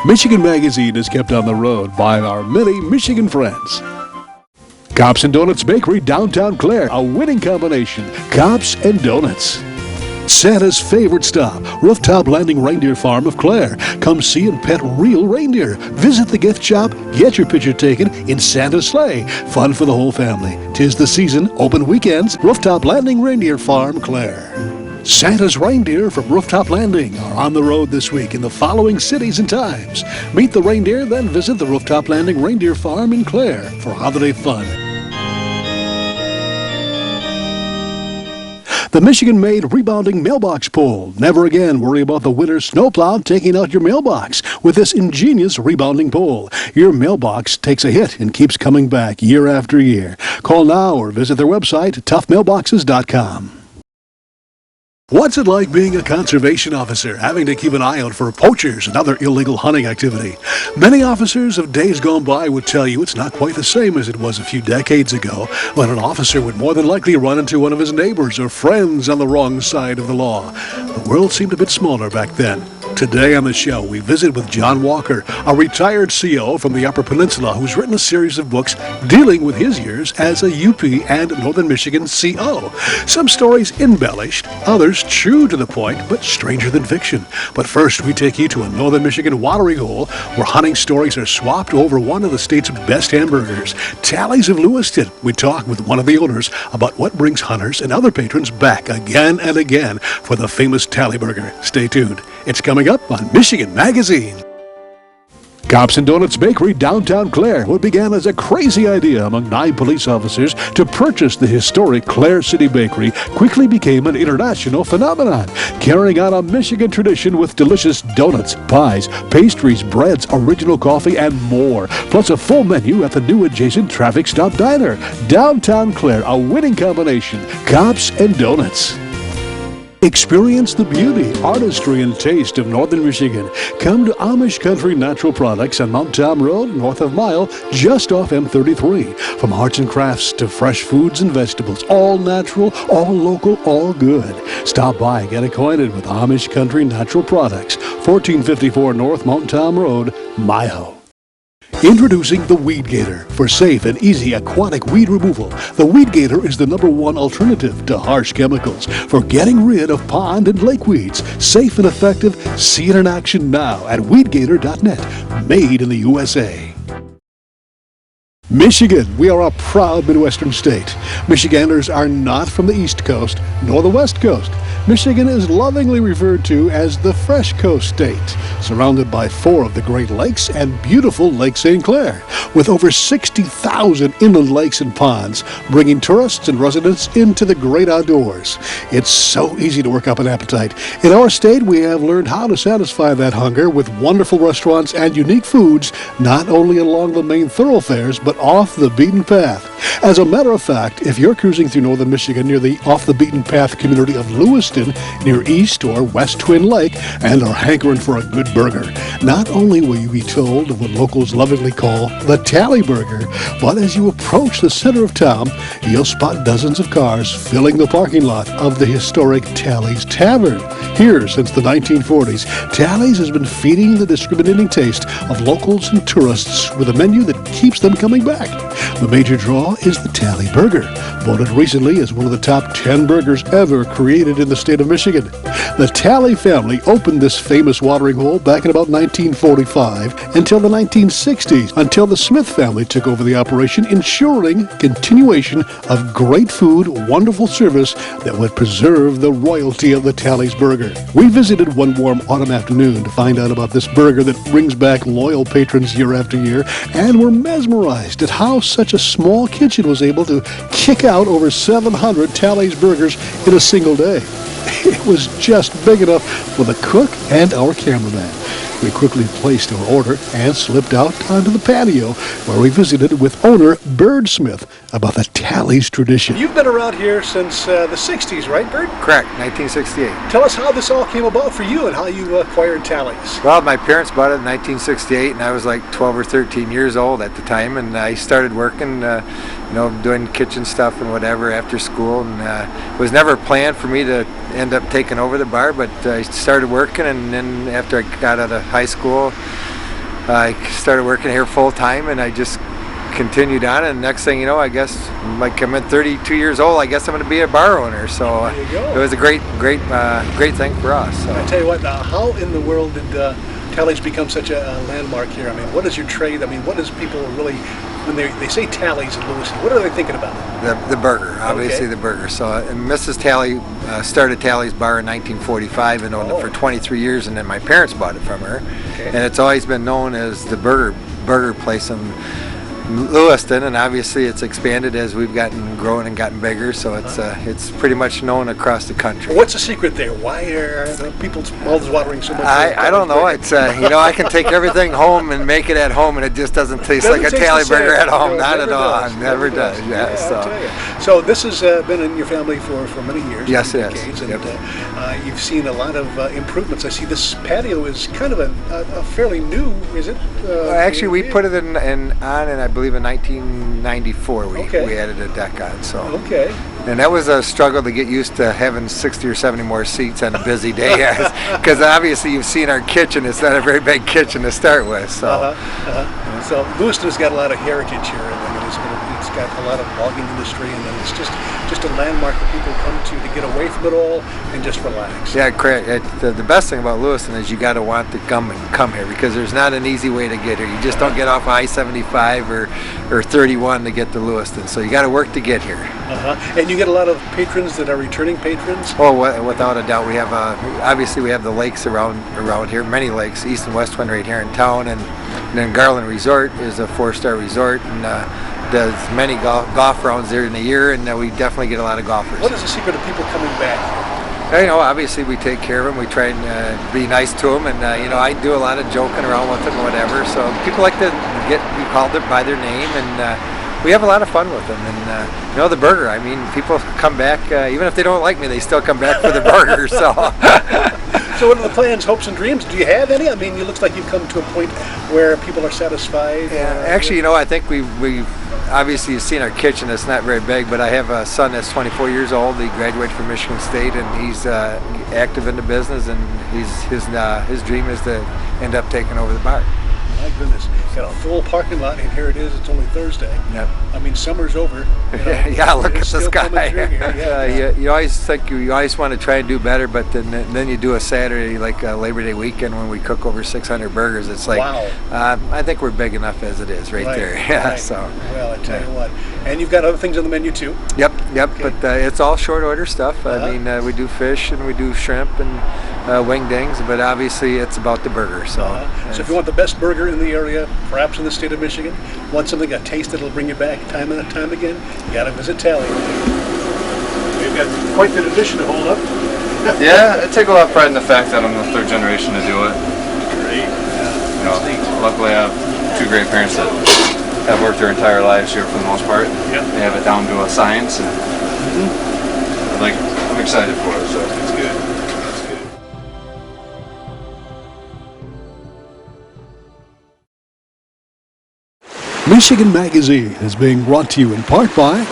Michigan Magazine is kept on the road by our many Michigan friends. Cops and Donuts Bakery, downtown Clare, a winning combination. Cops and Donuts. Santa's favorite stop, Rooftop Landing Reindeer Farm of Clare. Come see and pet real reindeer. Visit the gift shop, get your picture taken in Santa's sleigh. Fun for the whole family. 'Tis the season, open weekends, Rooftop Landing Reindeer Farm, Clare. Santa's reindeer from Rooftop Landing are on the road this week in the following cities and times. Meet the reindeer, then visit the Rooftop Landing Reindeer Farm in Clare for holiday fun. The Michigan-made rebounding mailbox pole. Never again worry about the winter snowplow taking out your mailbox with this ingenious rebounding pole. Your mailbox takes a hit and keeps coming back year after year. Call now or visit their website, toughmailboxes.com. What's it like being a conservation officer, having to keep an eye out for poachers and other illegal hunting activity? Many officers of days gone by would tell you it's not quite the same as it was a few decades ago, when an officer would more than likely run into one of his neighbors or friends on the wrong side of the law. The world seemed a bit smaller back then. Today on the show, we visit with John Walker, a retired CO from the Upper Peninsula who's written a series of books dealing with his years as a UP and Northern Michigan CO. Some stories embellished, others true to the point, but stranger than fiction. But first, we take you to a Northern Michigan watering hole where hunting stories are swapped over one of the state's best hamburgers, Talleys of Lewiston. We talk with one of the owners about what brings hunters and other patrons back again and again for the famous Talley Burger. Stay tuned. It's coming up on Michigan Magazine. Cops and Donuts Bakery, downtown Clare, what began as a crazy idea among 9 police officers to purchase the historic Clare City Bakery quickly became an international phenomenon, carrying on a Michigan tradition with delicious donuts, pies, pastries, breads, original coffee, and more, plus a full menu at the new adjacent Traffic Stop Diner. Downtown Clare, a winning combination. Cops and Donuts. Experience the beauty, artistry, and taste of Northern Michigan. Come to Amish Country Natural Products on Mount Tom Road, north of Mile, just off M33. From arts and crafts to fresh foods and vegetables, all natural, all local, all good. Stop by and get acquainted with Amish Country Natural Products, 1454 North Mount Tom Road, Mile. Introducing the Weed Gator. For safe and easy aquatic weed removal, the Weed Gator is the #1 alternative to harsh chemicals for getting rid of pond and lake weeds. Safe and effective. See it in action now at weedgator.net. Made in the USA. Michigan, we are a proud Midwestern state. Michiganders are not from the East Coast nor the West Coast. Michigan is lovingly referred to as the Fresh Coast State, surrounded by 4 of the Great Lakes and beautiful Lake St. Clair, with over 60,000 inland lakes and ponds, bringing tourists and residents into the great outdoors. It's so easy to work up an appetite. In our state, we have learned how to satisfy that hunger with wonderful restaurants and unique foods, not only along the main thoroughfares, but but off the beaten path. As a matter of fact, if you're cruising through northern Michigan near the off-the-beaten-path community of Lewiston, near East or West Twin Lake, and are hankering for a good burger, not only will you be told of what locals lovingly call the Talley Burger, but as you approach the center of town, you'll spot dozens of cars filling the parking lot of the historic Talleys Tavern. Here since the 1940s, Talleys has been feeding the discriminating taste of locals and tourists with a menu that keeps them coming back. The major draw is the Talley Burger, voted recently as one of the top 10 burgers ever created in the state of Michigan. The Talley family opened this famous watering hole back in about 1945 until the 1960s, until the Smith family took over the operation, ensuring continuation of great food, wonderful service that would preserve the royalty of the Talley's Burger. We visited one warm autumn afternoon to find out about this burger that brings back loyal patrons year after year, and were mesmerized at how such a small kitchen was able to kick out over 700 Talleys burgers in a single day. It was just big enough for the cook and our cameraman. We quickly placed our order and slipped out onto the patio where we visited with owner Bird Smith about the Talleys tradition. You've been around here since the 60s, right, Bird? Correct, 1968. Tell us how this all came about for you and how you acquired Talleys. Well, my parents bought it in 1968, and I was like 12 or 13 years old at the time, and I started working, doing kitchen stuff and whatever after school, and it was never planned for me to end up taking over the bar, but I started working, and then after I got out of high school, I started working here full time, and I just continued on, and next thing you know, I guess, like I'm at 32 years old, I guess I'm going to be a bar owner, so it was a great thing for us. So. I tell you what, how in the world did Talleys become such a landmark here? I mean, what is your trade? I mean, what does people really, when they say Talleys in Lewiston, what are they thinking about? The burger, obviously. Okay. The burger. So Mrs. Talley started Talleys Bar in 1945 and owned it for 23 years, and then my parents bought it from her. Okay. And it's always been known as the burger place in Lewiston, and obviously it's expanded as we've grown and gotten bigger, so it's pretty much known across the country. What's the secret there? Why are people's mouths watering so much? I don't know. It's I can take everything home and make it at home, and it just doesn't taste like a Talley Burger at home. Not at all. Never does. Yeah. So this has been in your family for many years. Yes, it has. And you've seen a lot of improvements. I see this patio is kind of a fairly new, is it? Actually, we put it in I believe in 1994 we added a deck on. So and that was a struggle to get used to having 60 or 70 more seats on a busy day, because obviously you've seen our kitchen. It's not a very big kitchen to start with. So so Lewiston's got a lot of heritage here. I mean, it's got a lot of logging industry, and then it's just a landmark that people come to get away from it all and just relax. Yeah, correct. The best thing about Lewiston is you got to want to come here, because there's not an easy way to get here. You just don't get off I-75 or 31 to get to Lewiston. So you got to work to get here. And you get a lot of patrons that are returning patrons? Oh, without a doubt. We have obviously we have the lakes around here, many lakes, East and West Twin right here in town, and then Garland Resort is a 4-star resort, and does many golf rounds there in a year, and we definitely get a lot of golfers. What is the secret of people coming back? Obviously we take care of them. We try and be nice to them, and I do a lot of joking around with them and whatever. So people like to be called by their name, and we have a lot of fun with them. And the burger. I mean, people come back even if they don't like me, they still come back for the burger. So. So what are the plans, hopes, and dreams? Do you have any? I mean, it looks like you've come to a point where people are satisfied. Yeah, actually, I think we obviously you've seen our kitchen. It's not very big, but I have a son that's 24 years old. He graduated from Michigan State, and he's active in the business, and his dream is to end up taking over the bar. My goodness, got a full parking lot, and here it is. It's only Thursday. Yep. I mean, summer's over. Yeah, look at the sky. You always think you always want to try and do better, but then you do a Saturday like Labor Day weekend when we cook over 600 burgers. It's like, wow. I think we're big enough as it is right there. Yeah. Right. So. Well, I tell you what, and you've got other things on the menu too. Yep. Okay. But it's all short order stuff. I mean, we do fish and we do shrimp and wingdings, but obviously it's about the burger. So. So if you want the best burger in the area, perhaps in the state of Michigan, want something, a taste that'll bring you back time and time again, you gotta visit Talley. We've got quite the tradition to hold up. Yeah, I take a lot of pride in the fact that I'm the third generation to do it. Great. Luckily I have two great parents that have worked their entire lives here for the most part. Yep. They have it down to a science, and I'm excited for it. So That's good. That's good. Michigan Magazine is being brought to you in part by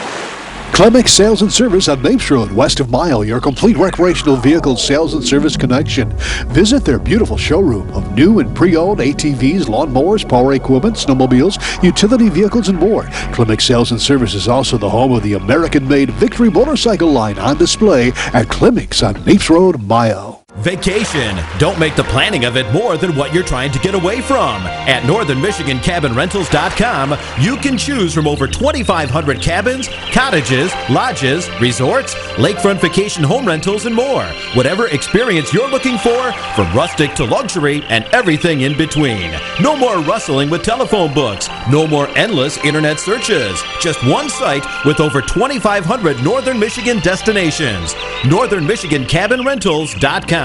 Clemix Sales and Service on Mapes Road, west of Mile, your complete recreational vehicle sales and service connection. Visit their beautiful showroom of new and pre-owned ATVs, lawnmowers, power equipment, snowmobiles, utility vehicles, and more. Clemix Sales and Service is also the home of the American-made Victory motorcycle line on display at Clemix on Mapes Road, Mile. Vacation. Don't make the planning of it more than what you're trying to get away from. At northernmichigancabinrentals.com, you can choose from over 2,500 cabins, cottages, lodges, resorts, lakefront vacation home rentals, and more. Whatever experience you're looking for, from rustic to luxury and everything in between. No more rustling with telephone books. No more endless internet searches. Just one site with over 2,500 Northern Michigan destinations. northernmichigancabinrentals.com.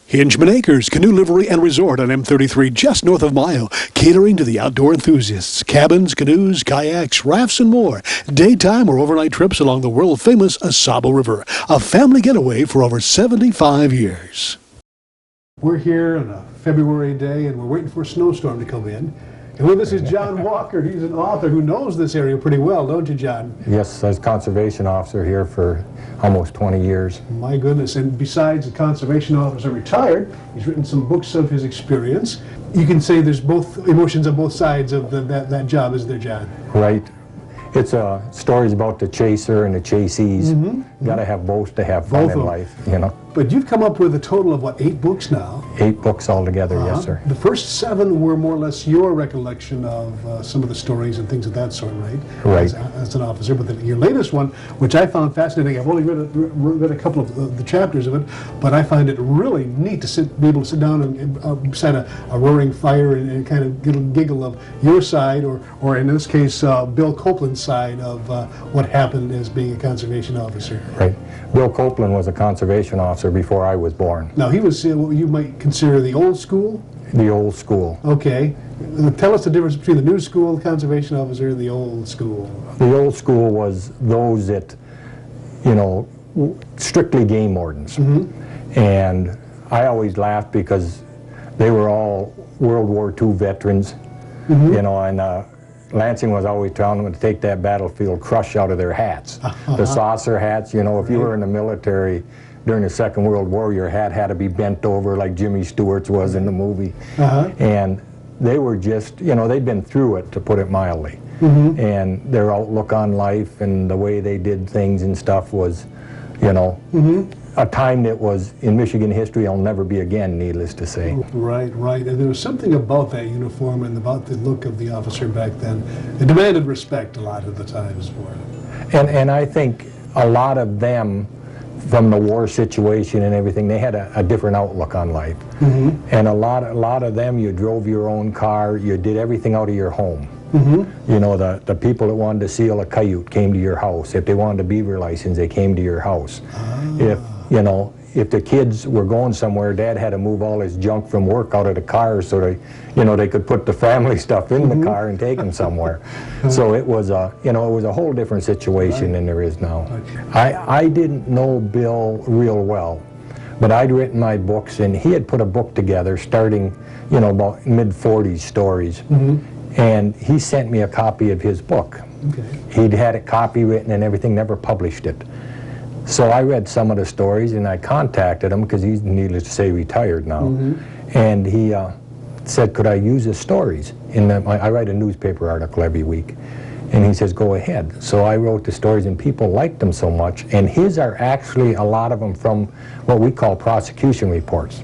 Hingeman Acres Canoe Livery and Resort on M33 just north of Mile, catering to the outdoor enthusiasts. Cabins, canoes, kayaks, rafts, and more. Daytime or overnight trips along the world-famous Asabo River. A family getaway for over 75 years. We're here on a February day, and we're waiting for a snowstorm to come in. And with us is John Walker. He's an author who knows this area pretty well, don't you, John? Yes, I was conservation officer here for almost 20 years. My goodness, and besides the conservation officer retired, he's written some books of his experience. You can say there's both emotions on both sides of that job, isn't there, John? Right. It's stories about the chaser and the chasees. Got to have both to have fun in life, you know. But you've come up with a total of, what, 8 books now? 8 books altogether, yes, sir. The first 7 were more or less your recollection of some of the stories and things of that sort, right? Right. As an officer. But your latest one, which I found fascinating, I've only read a couple of the chapters of it, but I find it really neat to be able to sit down and beside a roaring fire and kind of get a giggle of your side, or in this case, Bill Copeland's side of what happened as being a conservation officer. Right. Bill Copeland was a conservation officer before I was born. Now, he was what you might consider the old school? The old school. Okay. Tell us the difference between the new school conservation officer and the old school. The old school was those that, you know, strictly game wardens. And I always laughed because they were all World War II veterans, you know, and Lansing was always telling them to take that battlefield crush out of their hats. The saucer hats, you know, if you were in the military during the Second World War, your hat had to be bent over like Jimmy Stewart's was in the movie. And they were just, you know, they'd been through it, to put it mildly. And their outlook on life and the way they did things and stuff was, you know, a time that was in Michigan history will never be again, needless to say. Right, right. And there was something about that uniform and about the look of the officer back then. It demanded respect a lot of the times for it. And I think a lot of them, from the war situation and everything, they had a different outlook on life. And a lot of them, you drove your own car, you did everything out of your home. You know, the people that wanted to seal a coyote came to your house. If they wanted a beaver license, they came to your house. If, you know, if the kids were going somewhere, Dad had to move all his junk from work out of the car so they, you know, they could put the family stuff in the car and take them somewhere. So it was a, you know, it was a whole different situation than there is now. I didn't know Bill real well, but I'd written my books, and he had put a book together starting, you know, about mid-40s stories. And he sent me a copy of his book. He'd had it copywritten and everything, never published it. So I read some of the stories, and I contacted him because he's, needless to say, retired now. And he said, could I use his stories? I write a newspaper article every week. And he says, go ahead. So I wrote the stories, and people liked them so much. And his are actually, a lot of them, from what we call prosecution reports.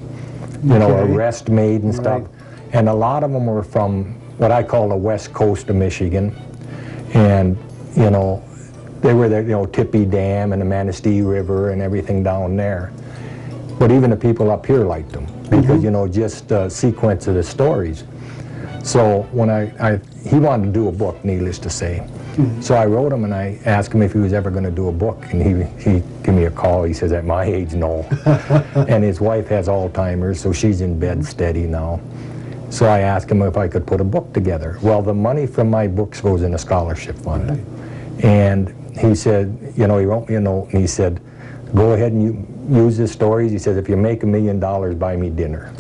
You know, arrest made and stuff. And a lot of them were from what I call the west coast of Michigan. And, you know, they were there, you know, Tippy Dam and the Manistee River and everything down there. But even the people up here liked them because, you know, just a sequence of the stories. So when he wanted to do a book, needless to say. So I wrote him, and I asked him if he was ever going to do a book, and he gave me a call. He says, at my age, no. And his wife has Alzheimer's, so she's in bed steady now. So I asked him if I could put a book together. Well, the money from my books goes in a scholarship fund. Right. And he said, you know, he wrote me a note and he said, go ahead and use the stories. He said, if you make $1 million, buy me dinner.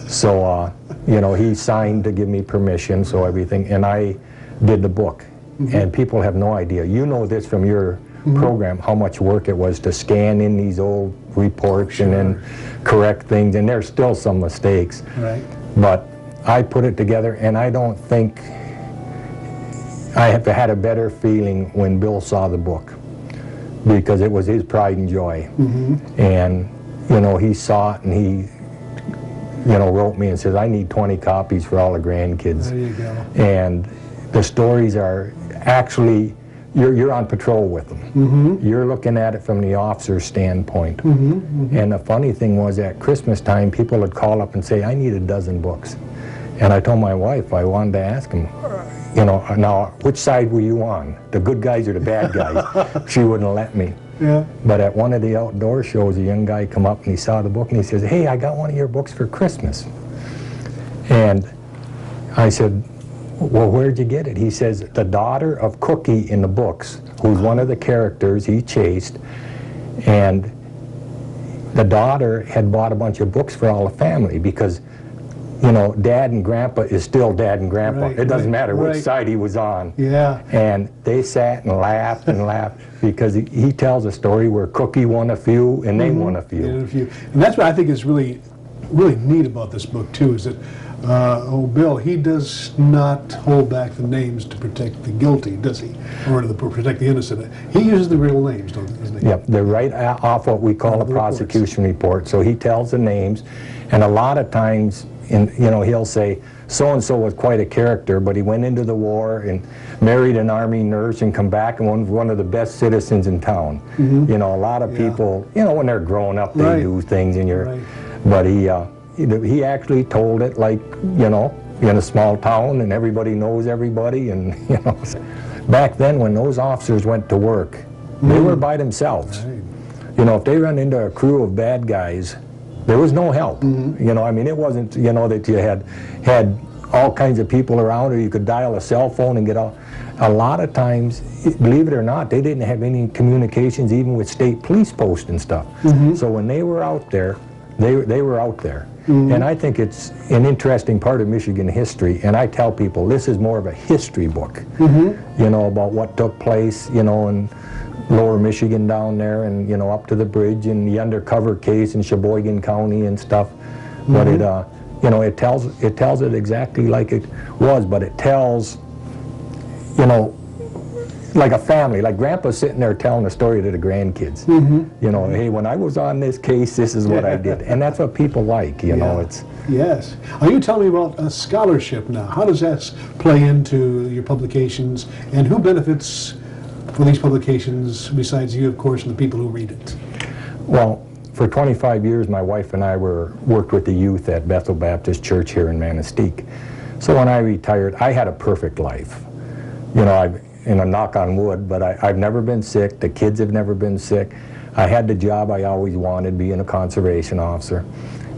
So, you know, he signed to give me permission, so everything, and I did the book. And people have no idea. You know this from your program, how much work it was to scan in these old reports and then correct things, and there's still some mistakes. Right. But I put it together, and I don't think I have had a better feeling when Bill saw the book, because it was his pride and joy. And, you know, he saw it and he, you know, wrote me and says, I need 20 copies for all the grandkids. There you go. And the stories are actually, you're on patrol with them. You're looking at it from the officer's standpoint. And the funny thing was, at Christmas time, people would call up and say, I need a dozen books. And I told my wife, I wanted to ask him, you know, now, which side were you on? The good guys or the bad guys? She wouldn't let me. Yeah. But at one of the outdoor shows, a young guy come up and he saw the book and he says, hey, I got one of your books for Christmas. And I said, well, where'd you get it? He says, the daughter of Cookie in the books, who's one of the characters he chased, and the daughter had bought a bunch of books for all the family because, you know, Dad and Grandpa is still Dad and Grandpa. Right, it doesn't right, matter which right. side he was on. Yeah. And they sat and laughed and laughed because he tells a story where Cookie won a few and they won a few. And that's what I think is really, really neat about this book too, is that Bill, he does not hold back the names to protect the guilty, does he? Or to protect the innocent. He uses the real names, doesn't he? Yep, they're right off what we call a prosecution report. So he tells the names, and a lot of times, you know, he'll say, so-and-so was quite a character, but he went into the war and married an Army nurse and come back and was one of the best citizens in town. You know, a lot of people, you know, when they're growing up, they do things, and but he actually told it like, you know, in a small town and everybody knows everybody, and, you know. Back then when those officers went to work, they were by themselves. You know, if they run into a crew of bad guys, there was no help. You know, I mean, it wasn't, you know, that you had all kinds of people around, or you could dial a cell phone and get all. A lot of times, believe it or not, they didn't have any communications even with state police posts and stuff. So when they were out there, they were out there. And I think it's an interesting part of Michigan history, and I tell people this is more of a history book, you know, about what took place, you know, in lower Michigan down there, and, you know, up to the bridge, and the undercover case in Sheboygan County and stuff. But it, you know, it tells it exactly like it was, but it tells, you know, like a family, like Grandpa's sitting there telling a story to the grandkids. You know, hey, when I was on this case, this is what I did. And that's what people like, you know. It's. Yes. Are you telling me about a scholarship now? How does that play into your publications, and who benefits from these publications besides you, of course, and the people who read it? Well, for 25 years, my wife and I worked with the youth at Bethel Baptist Church here in Manistee. So when I retired, I had a perfect life. You know, knock on wood, but I've never been sick. The kids have never been sick. I had the job I always wanted, being a conservation officer.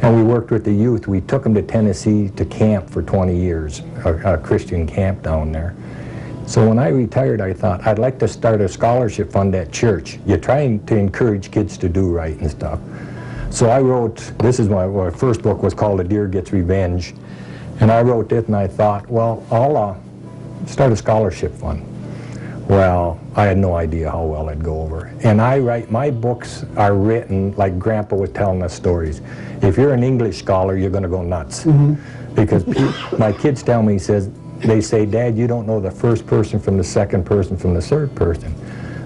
And we worked with the youth. We took them to Tennessee to camp for 20 years, a Christian camp down there. So when I retired, I thought, I'd like to start a scholarship fund at church. You're trying to encourage kids to do right and stuff. So I wrote, this is my first book was called A Deer Gets Revenge. And I wrote it and I thought, well, I'll start a scholarship fund. Well, I had no idea how well it'd go over. And my books are written like Grandpa was telling us stories. If you're an English scholar, you're going to go nuts. Because my kids tell me, they say, Dad, you don't know the first person from the second person from the third person.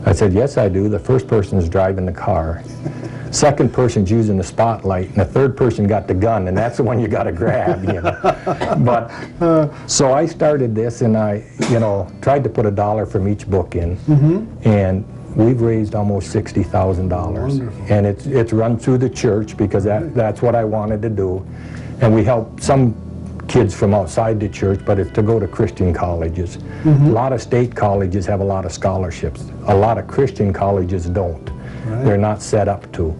I said, yes, I do. The first person is driving the car. Second person's using the spotlight, and the third person got the gun, and that's the one you got to grab, you know. But so I started this, and I, you know, tried to put $1 from each book in, and we've raised almost $60,000, and it's run through the church because that's what I wanted to do, and we help some kids from outside the church, but it's to go to Christian colleges. A lot of state colleges have a lot of scholarships. A lot of Christian colleges don't. They're not set up to.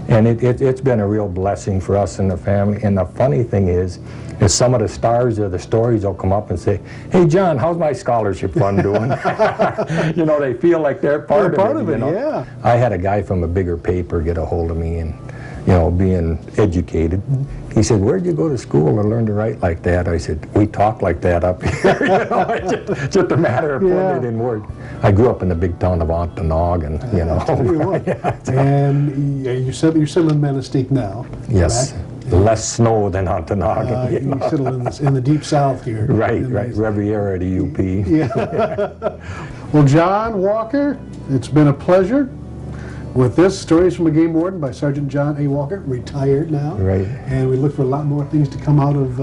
And it's been a real blessing for us and the family. And the funny thing is some of the stars of the stories will come up and say, "Hey, John, how's my scholarship fund doing?" You know, they feel like they're part of it. You know? Yeah. I had a guy from a bigger paper get a hold of me, and, you know, being educated, he said, "Where'd you go to school to learn to write like that?" I said, "We talk like that up here." You know, it's just a matter of putting it in words. I grew up in the big town of Ontonagon, you know. Tell you what. And you're still in Manistee now. Yes. Correct? Less snow than Ontonagon. You know? You're still in the deep south here. Right. Riviera to UP. Yeah. Well, John Walker, it's been a pleasure. With this, Stories from a Game Warden by Sergeant John A. Walker, retired now. Right. And we look for a lot more things to come out of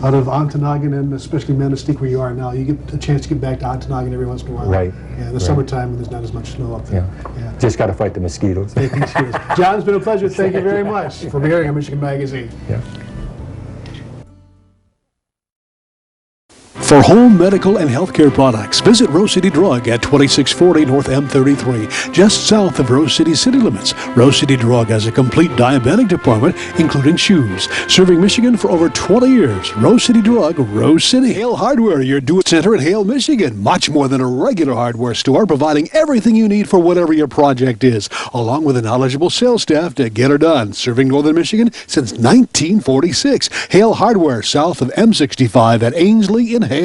Ontonagon, and especially Manistee, where you are now. You get a chance to get back to Ontonagon every once in a while. Right. Yeah, in the summertime when there's not as much snow up there. Yeah. Just got to fight the mosquitoes. John, it's been a pleasure. Thank you very much for appearing on Michigan Magazine. Yeah. For home medical and healthcare products, visit Rose City Drug at 2640 North M33, just south of Rose City city limits. Rose City Drug has a complete diabetic department, including shoes. Serving Michigan for over 20 years. Rose City Drug, Rose City. Hale Hardware, your do-it-center in Hale, Michigan. Much more than a regular hardware store, providing everything you need for whatever your project is, along with a knowledgeable sales staff to get her done. Serving Northern Michigan since 1946. Hale Hardware, south of M65 at Ainsley in Hale.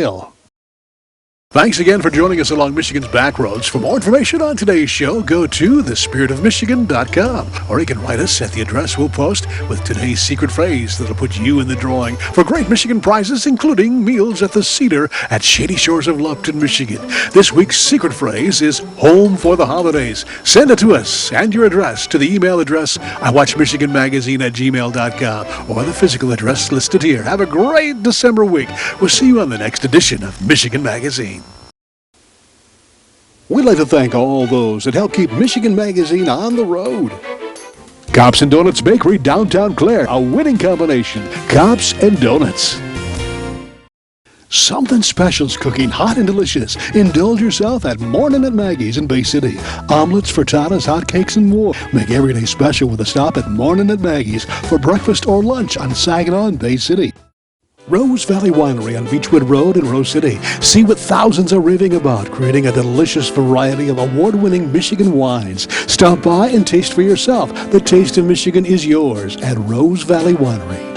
Thanks again for joining us along Michigan's back roads. For more information on today's show, go to thespiritofmichigan.com, or you can write us at the address we'll post with today's secret phrase that'll put you in the drawing for great Michigan prizes, including meals at the Cedar at Shady Shores of Lupton, Michigan. This week's secret phrase is home for the holidays. Send it to us and your address to the email address iwatchmichiganmagazine@gmail.com, or the physical address listed here. Have a great December week. We'll see you on the next edition of Michigan Magazine. We'd like to thank all those that help keep Michigan Magazine on the road. Cops and Donuts Bakery, downtown Clare, a winning combination. Cops and Donuts. Something special's cooking, hot and delicious. Indulge yourself at Morning at Maggie's in Bay City. Omelets, frittatas, hotcakes, and more. Make every day special with a stop at Morning at Maggie's for breakfast or lunch on Saginaw in Bay City. Rose Valley Winery on Beechwood Road in Rose City. See what thousands are raving about, creating a delicious variety of award-winning Michigan wines. Stop by and taste for yourself. The taste of Michigan is yours at Rose Valley Winery.